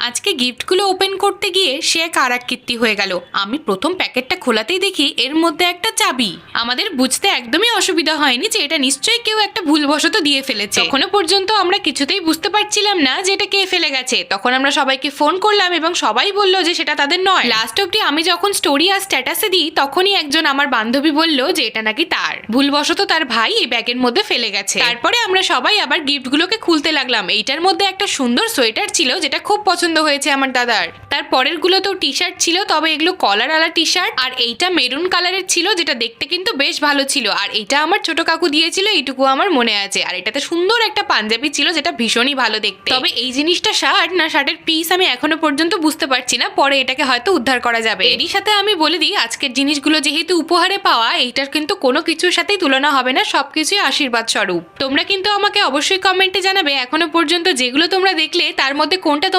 আজকে গিফটগুলো ওপেন করতে গিয়ে সে এক আরাকীর্তি হয়ে গেল। আমি প্রথম প্যাকেটটা খোলাতেই দেখি এর মধ্যে একটা চাবি। আমাদের বুঝতে একদমই অসুবিধা হয়নি যে এটা নিশ্চয়ই কেউ একটা ভুলবশত দিয়ে ফেলেছে। এখনো পর্যন্ত আমরা কিছুতেই বুঝতে পারছিলাম না যে এটা কে ফেলে গেছে। তখন আমরা সবাইকে ফোন করলাম এবং সবাই বলল যে সেটা তাদের নয়। লাস্ট অবধি আমি যখন স্টোরি আর স্ট্যাটাসে দিই তখনই একজন আমার বান্ধবী বলল যে এটা নাকি তার ভুলবশত তার ভাই এই ব্যাগের মধ্যে ফেলে গেছে। তারপরে আমরা সবাই আবার গিফটগুলোকে খুলতে লাগলাম। এইটার মধ্যে একটা সুন্দর সোয়েটার ছিল যেটা খুব পছন্দ হয়েছে আমার দাদার। তার পরের গুলো তো টি শার্ট ছিল, তবে এগুলো কলারওয়ালা টি শার্ট। আর এইটা মেরুন কালারের ছিল যেটা দেখতে কিন্তু বেশ ভালো ছিল। আর এটা আমার ছোট কাকু দিয়েছিল, এইটুকু আমার মনে আছে। আর এটাতে সুন্দর একটা পাঞ্জাবি ছিল যেটা ভীষণই ভালো দেখতে। তবে এই জিনিসটা শার্ট না শার্টের পিস আমি এখনো পর্যন্ত বুঝতে পারছি না। পরে এটাকে হয়তো উদ্ধার করা যাবে। এরই সাথে আমি বলে দিই আজকের জিনিসগুলো যেহেতু উপহারে পাওয়া, এইটার কিন্তু কোনো কিছুর সাথেই তুলনা হবে না, সবকিছুই আশীর্বাদ স্বরূপ। তোমরা কিন্তু আমাকে অবশ্যই কমেন্টে জানাবে এখনো পর্যন্ত যেগুলো তোমরা দেখলে তার মধ্যে কোনটা